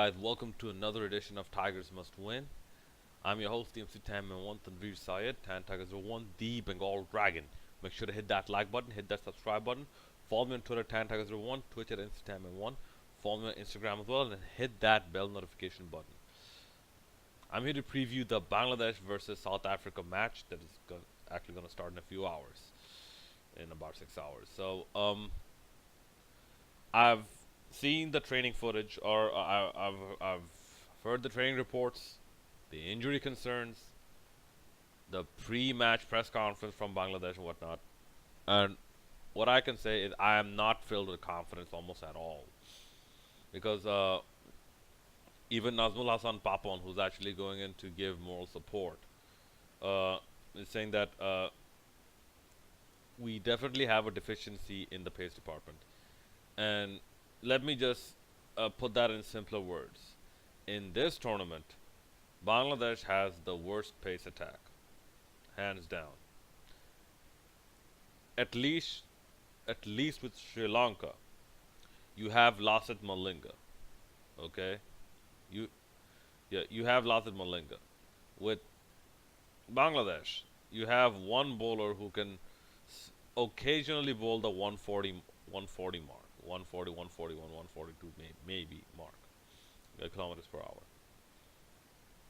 guys? Welcome to another edition of Tigers Must Win. I'm your host, TMC Tam and one Tanveer Syed. Tan Tigers are one, the Bengal Dragon. Make sure to hit that like button, hit that subscribe button. Follow me on Twitter, Tan Tigers are one, Twitch at Instagram and one. Follow me on Instagram as well, and hit that bell notification button. I'm here to preview the Bangladesh versus South Africa match that is actually going to start in a few hours, in about 6 hours. I've seen the training footage, or I've heard the training reports, the injury concerns, the pre-match press conference from Bangladesh and whatnot. And what I can say is I am not filled with confidence almost at all, because even Nazmul Hassan Papon, who's actually going in to give moral support, is saying that we definitely have a deficiency in the pace department. And let me just put that in simpler words. In this tournament, Bangladesh has the worst pace attack, hands down. At least, at least with Sri Lanka, you have Lasith Malinga. Okay, you you have Lasith Malinga. With Bangladesh, you have one bowler who can occasionally bowl the 140 mark, 140, 141, 142 maybe mark, kilometers per hour.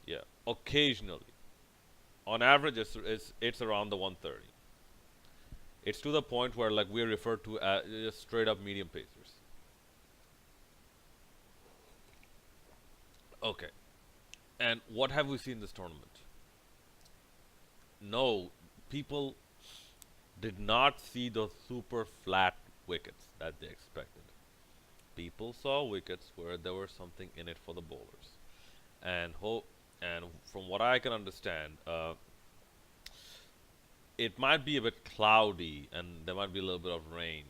Yeah, occasionally. On average, it's around the 130. It's to the point where like we're referred to as just straight up medium pacers. Okay, and what have we seen this tournament? No, people did not see the super flat wickets that they expected. People saw wickets where there was something in it for the bowlers, and from what I can understand, it might be a bit cloudy and there might be a little bit of rain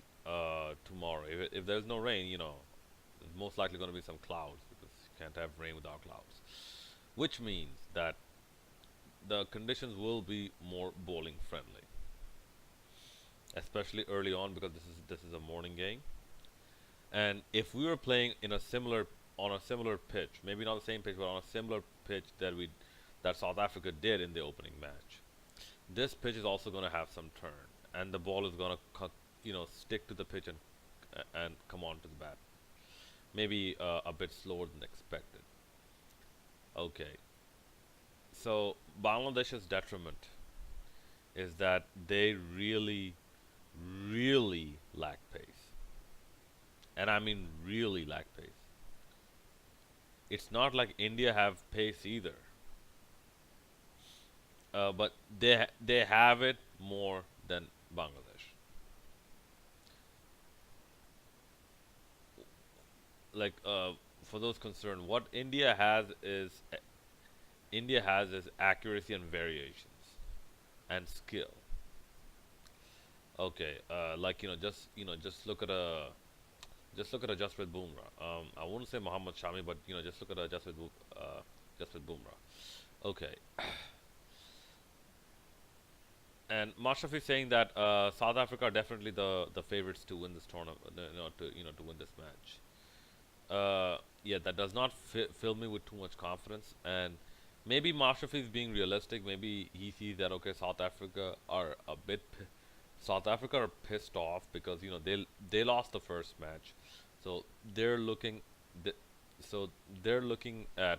tomorrow. If there's no rain, there's most likely going to be some clouds because you can't have rain without clouds, which means that the conditions will be more bowling friendly, especially early on because this is a morning game. And if we were playing in a similar on a similar pitch, maybe not the same pitch, but on a similar pitch that South Africa did in the opening match, this pitch is also going to have some turn, and the ball is going to stick to the pitch and come on to the bat. Maybe a bit slower than expected. Okay, so Bangladesh's detriment is that they really, really lack pace, and I mean really lack pace. It's not like India have pace either, but they have it more than Bangladesh. Like for those concerned, what India has is accuracy and variations and skill. Okay, like just look at a Jasprit Bumrah. I wouldn't say Muhammad Shami, but just look at a Jasprit Bumrah. Okay, and Mashraf is saying that South Africa are definitely the favorites to win this tournament. To win this match. Yeah, that does not fill me with too much confidence. And maybe Mashraf is being realistic. Maybe he sees that okay, South Africa are pissed off because they lost the first match, so they're looking, th- so they're looking at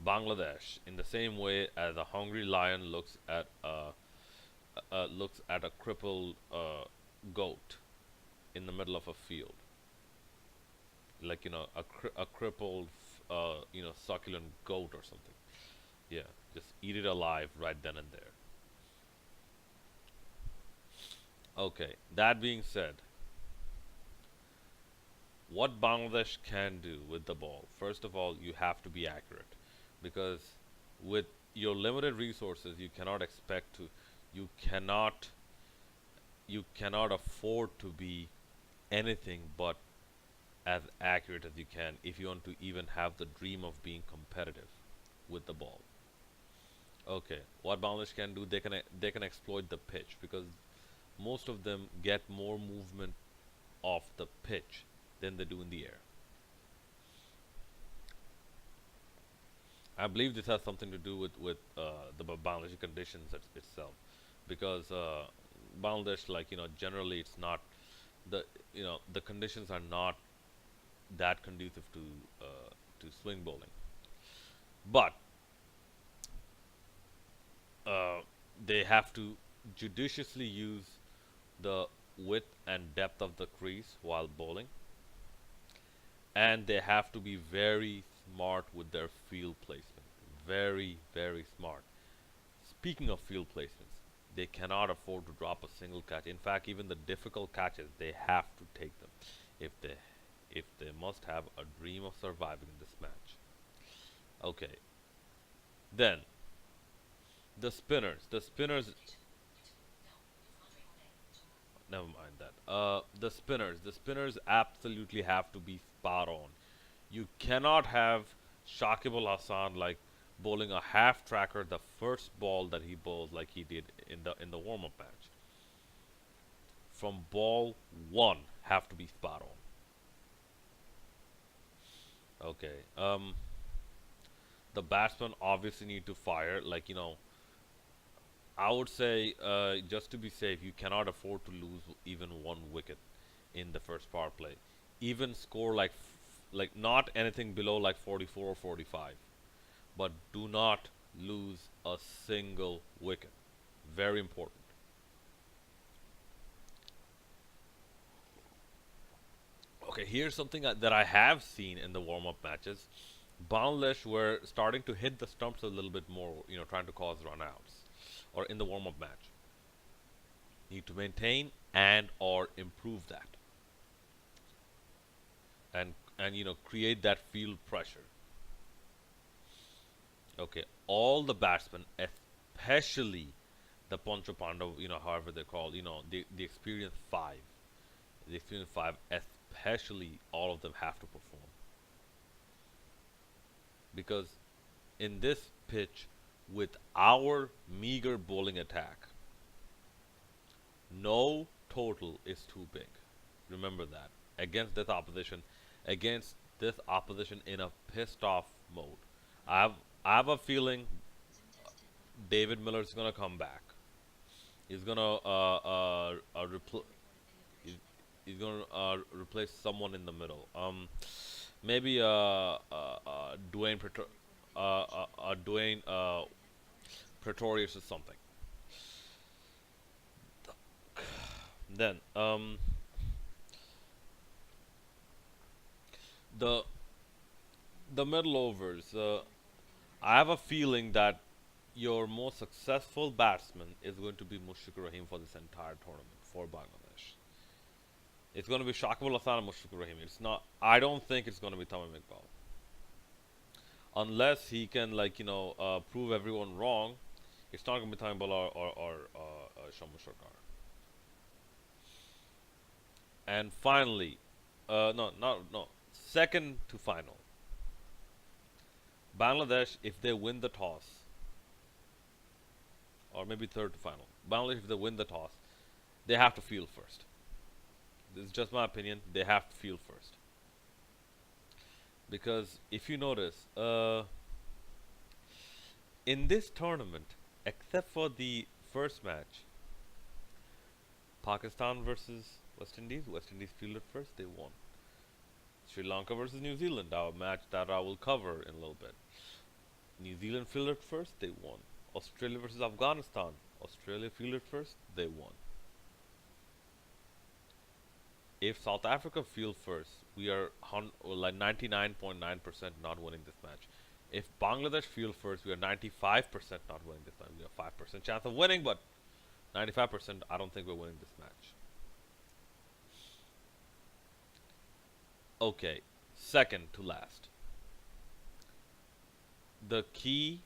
Bangladesh in the same way as a hungry lion looks at a crippled goat in the middle of a field, like a crippled succulent goat or something. Yeah, just eat it alive right then and there. Okay, that being said, what Bangladesh can do with the ball, first of all, you have to be accurate because with your limited resources, you cannot, you cannot afford to be anything but as accurate as you can if you want to even have the dream of being competitive with the ball. Okay, what Bangladesh can do, they can exploit the pitch because most of them get more movement off the pitch than they do in the air. I believe this has something to do with the Bangladeshi conditions itself, because Bangladesh, like generally it's not the the conditions are not that conducive to swing bowling, but uh, they have to judiciously use the width and depth of the crease while bowling, and they have to be very smart with their field placement. Very, very smart. Speaking of field placements, they cannot afford to drop a single catch. In fact, even the difficult catches, they have to take them if they must have a dream of surviving in this match. Okay, then the spinners. Never mind that. The spinners absolutely have to be spot on. You cannot have Shakib Al Hassan like bowling a half tracker the first ball that he bowls like he did in the warm up match. From ball one, have to be spot on. Okay. The batsmen obviously need to fire. Like I would say just to be safe, you cannot afford to lose even one wicket in the first power play. Even score like not anything below like 44 or 45, but do not lose a single wicket. Very important. Okay, here's something that I have seen in the warm-up matches. Bangladesh were starting to hit the stumps a little bit more, trying to cause runouts, or in the warm-up match. Need to maintain and or improve that, and create that field pressure. Okay, all the batsmen, especially the Poncho Pandav, however they're called, the experienced five, especially all of them have to perform, because in this pitch, with our meager bowling attack, no total is too big. Remember that. Against this opposition in a pissed off mode. I have a feeling David Miller is gonna come back. He's gonna he's, he's gonna replace someone in the middle. Maybe Dwayne Pretorius or something. Then the the middle overs. I have a feeling that your most successful batsman is going to be Mushfiqur Rahim for this entire tournament for Bangladesh. It's going to be Shakib Al Hasan and Mushfiqur Rahim. It's not. I don't think it's going to be Tamim Iqbal unless he can prove everyone wrong. It's not going to be Tamim Iqbal or Shamu Shakar. And finally, no. Second to final, Bangladesh, if they win the toss, or maybe third to final, Bangladesh, if they win the toss, they have to field first. This is just my opinion. They have to field first. Because if you notice, in this tournament, except for the first match, Pakistan versus West Indies fielded first, they won. Sri Lanka versus New Zealand, our match that I will cover in a little bit. New Zealand fielded first, they won. Australia versus Afghanistan, Australia fielded first, they won. If South Africa field first, we are like 99.9% not winning this match. If Bangladesh field first, we are 95% not winning this match. We have 5% chance of winning, but 95%, I don't think we're winning this match. Okay, second to last. The key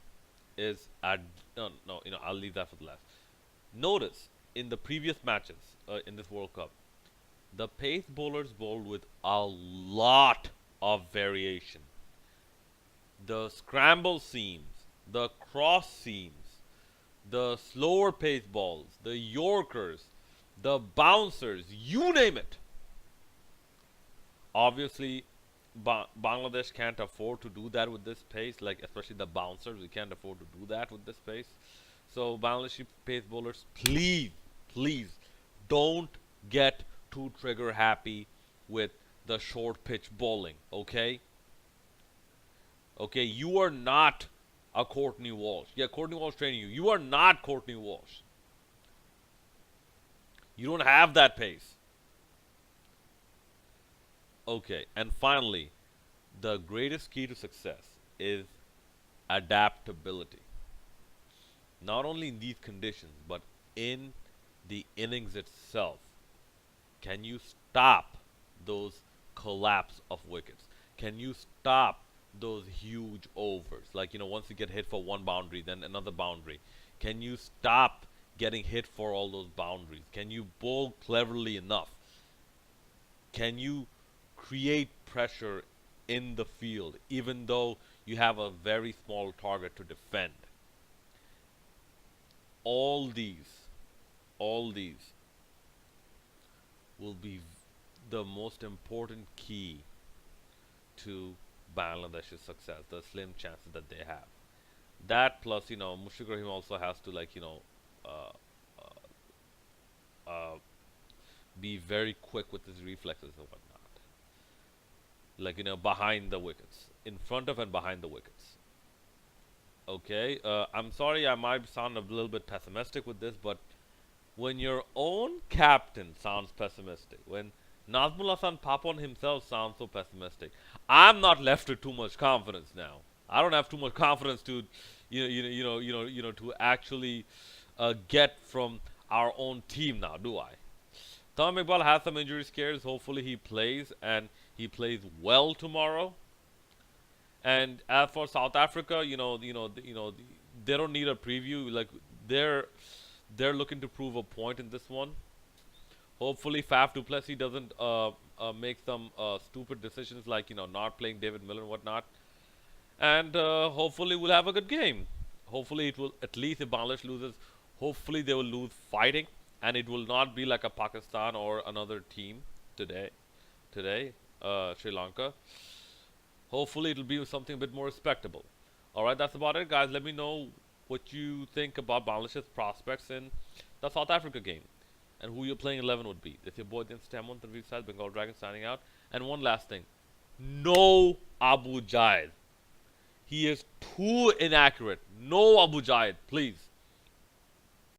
is no, I'll leave that for the last. Notice in the previous matches in this World Cup, the pace bowlers bowled with a lot of variation. The scramble seams, the cross seams, the slower pace balls, the Yorkers, the bouncers, you name it. Obviously, Bangladesh can't afford to do that with this pace, like especially the bouncers. We can't afford to do that with this pace. So Bangladeshi pace bowlers, please, please, don't get too trigger happy with the short pitch bowling. Okay, okay, you are not a Courtney Walsh. Yeah, Courtney Walsh training you. You are not Courtney Walsh. You don't have that pace. Okay, and finally, the greatest key to success is adaptability. Not only in these conditions, but in the innings itself. Can you stop those collapse of wickets? Can you stop those huge overs? Like, once you get hit for one boundary, then another boundary. Can you stop getting hit for all those boundaries? Can you bowl cleverly enough? Can you create pressure in the field, even though you have a very small target to defend? All these, all these will be the most important key to Bangladesh's success, the slim chances that they have. That plus, Mushfiq Rahim also has to uh, uh, be very quick with his reflexes and whatnot. Like, behind the wickets, in front of and behind the wickets. Okay, I'm sorry I might sound a little bit pessimistic with this, but when your own captain sounds pessimistic, when Nazmul Hasan Papon himself sounds so pessimistic, I'm not left with too much confidence now. I don't have too much confidence to, to actually get from our own team now, do I? Tom Iqbal has some injury scares. Hopefully he plays and he plays well tomorrow. And as for South Africa, they don't need a preview. Like they're they're looking to prove a point in this one. Hopefully, Faf du Plessis doesn't make some stupid decisions like not playing David Miller and whatnot. And hopefully, we'll have a good game. Hopefully, it will at least if Bangladesh loses. Hopefully, they will lose fighting, and it will not be like a Pakistan or another team today. Today, Sri Lanka. Hopefully, it'll be something a bit more respectable. All right, that's about it, guys. Let me know what you think about Bangladesh's prospects in the South Africa game and who your playing 11 would be. This is your boy, the Stamon, the Reef Side, Bengal Dragon signing out. And one last thing. No Abu Jaid. He is too inaccurate. No Abu Jaid, please.